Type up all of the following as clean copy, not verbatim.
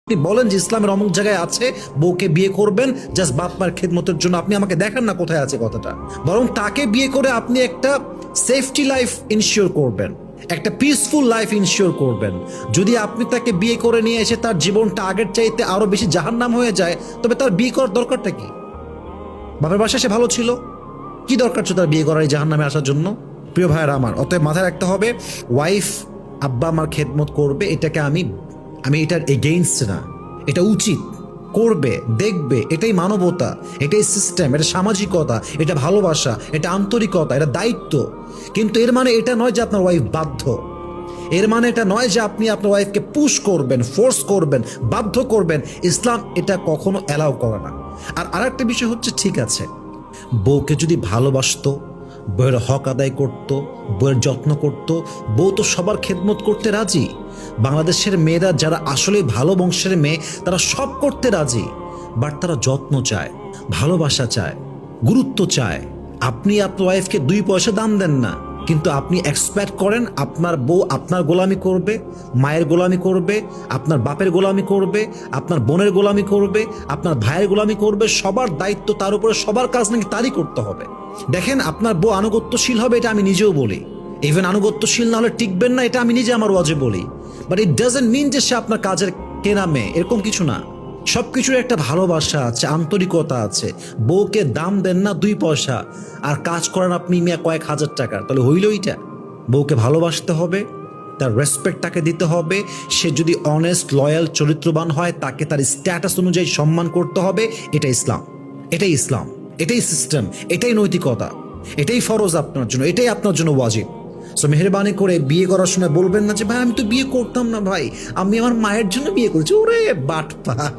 আপনি বলেন যে ইসলামের অমুক জায়গায় আছে বউকে বিয়ে করবেন জাস্ট বাপ মার খেদমতের জন্য, আপনি আমাকে দেখান না কোথায় আছে কথাটা। বরং তাকে বিয়ে করে আপনি একটা সেফটি লাইফ ইনশিওর করবেন, একটা পিসফুল লাইফ ইনশিওর করবেন। যদি আপনি তাকে বিয়ে করে নিয়ে এসে তার জীবনটা আগের চাইতে আরো বেশি জাহান্নাম হয়ে যায়, তবে তার বিয়ে করার দরকারটা কি? বাপের বাসায় সে ভালো ছিল, কি দরকার ছিল তার বিয়ে করার এই জাহান্নামে আসার জন্য? প্রিয় ভাইয়েরা আমার, অতএব মাথায় রাখতে হবে ওয়াইফ আব্বা আমার খেদমত করবে, এটাকে আমি এটার এগেইনস্ট না, এটা উচিত, করবে, দেখবে, এটাই মানবতা, এটাই সিস্টেম, এটা সামাজিকতা, এটা ভালোবাসা, এটা আন্তরিকতা, এটা দায়িত্ব। কিন্তু এর মানে এটা নয় যে আপনার ওয়াইফ বাধ্য, এর মানে এটা নয় যে আপনি আপনার ওয়াইফকে পুশ করবেন, ফোর্স করবেন, বাধ্য করবেন। ইসলাম এটা কখনো অ্যালাউ করে না। আর আরেকটা বিষয় হচ্ছে, ঠিক আছে, বউকে যদি ভালোবাসতো, বউয়ের হক আদায় করত, বউয়ের যত্ন করত, বউ তো সবার খেদমত করতে রাজি। বাংলাদেশের মেয়েরা যারা আসলে ভালো বংশের মেয়ে, তারা সব করতে রাজি, বাট তারা যত্ন চায়, ভালোবাসা চায়, গুরুত্ব চায়। আপনি আপনার ওয়াইফকে 2 পয়সা দাম দেন না, কিন্তু আপনি এক্সপেক্ট করেন আপনার বউ আপনার গোলামি করবে, মায়ের গোলামি করবে, আপনার বাপের গোলামি করবে, আপনার বোনের গোলামি করবে, আপনার ভাইয়ের গোলামি করবে। সবার দায়িত্ব তার উপরে, সবার কাজ নাকি তারই করতে হবে। দেখেন, আপনার বউ আনুগত্যশীল হবে, এটা আমি নিজেও বলি। ইভেন আনুগত্যশীল না হলে টিকবেন না, এটা আমি নিজে আমার ওয়াজে বলি। বাট ইট ডাজন্ট মিন যে সে আপনার কাজের কেনা মেয়ে, এরকম কিছু না। সবকিছুর একটা ভালোবাসা আছে, আন্তরিকতা আছে। বউকে দাম দেন না 2 পয়সা, আর কাজ করেন আপনি মিয়া কয়েক হাজার টাকার, তাহলে হইল এইটা? বউকে ভালোবাসতে হবে, তার রেসপেক্ট তাকে দিতে হবে। সে যদি অনেস্ট, লয়াল, চরিত্রবান হয়, তাকে তার স্ট্যাটাস অনুযায়ী সম্মান করতে হবে। এটা ইসলাম, এটাই ইসলাম, এটাই সিস্টেম, এটাই নৈতিকতা, এটাই ফরজ আপনার জন্য, এটাই আপনার জন্য ওয়াজিব। সো মেহরবানি করে বিয়ে করার সময় বলবেন না যে ভাই আমি তো বিয়ে করতাম না, ভাই আমি আমার মায়ের জন্য বিয়ে করেছি। ওরে বাটপার,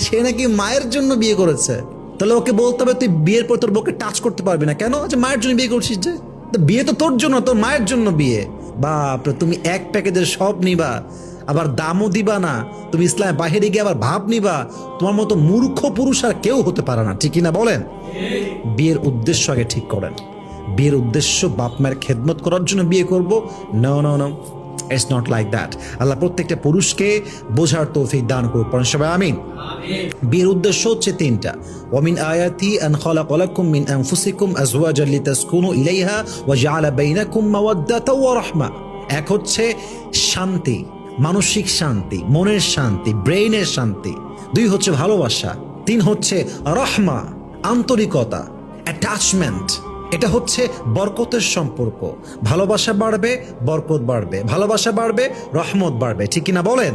সে নাকি মায়ের জন্য বিয়ে করেছে। তাহলে ওকে বলতে হবে তুই বিয়ের পর তোর বউকে টাচ করতে পারবি না। কেন? যে মায়ের জন্য বিয়ে করছিস, যে বিয়ে তো তোর জন্য, তোর মায়ের জন্য বিয়ে। বাপরে, তুমি এক প্যাকেজের সব নিবা, আবার দামও দিবা না। তুমি ইসলামের বাহিরে গিয়ে আবার ভাব নিবা। তোমার মতো মূর্খ পুরুষ আর কেউ হতে পারে না, ঠিক না বলেন? বিয়ের উদ্দেশ্য আগে ঠিক করেন। বিয়ের উদ্দেশ্য বাপ মায়ের খেদমত করার জন্য বিয়ে করব? No no no, it's not like that. আল্লাহ প্রত্যেকটা পুরুষকে বোঝার তৌফিক দান করুন, পড়েন সবাই আমিন। বিয়ের উদ্দেশ্য হচ্ছে 3টা। ওয়ামিন আয়াতি আন খালাকা লাকুম মিন আনফুসিকুম আজওয়াজান লিতাসকুনু ইলাইহা ওয়া জাআলা বাইনাকুম মাওয়াদ্দাতা ওয়া রাহমা। এক হচ্ছে শান্তি, মানসিক শান্তি, মনের শান্তি, ব্রেইনের শান্তি। 2 হচ্ছে ভালোবাসা। 3 হচ্ছে রহমা, আন্তরিকতা, অ্যাটাচমেন্ট। এটা হচ্ছে বরকতের সম্পর্ক। ভালোবাসা বাড়বে, বরকত বাড়বে, ভালোবাসা বাড়বে, রহমত বাড়বে, ঠিক কিনা বলেন?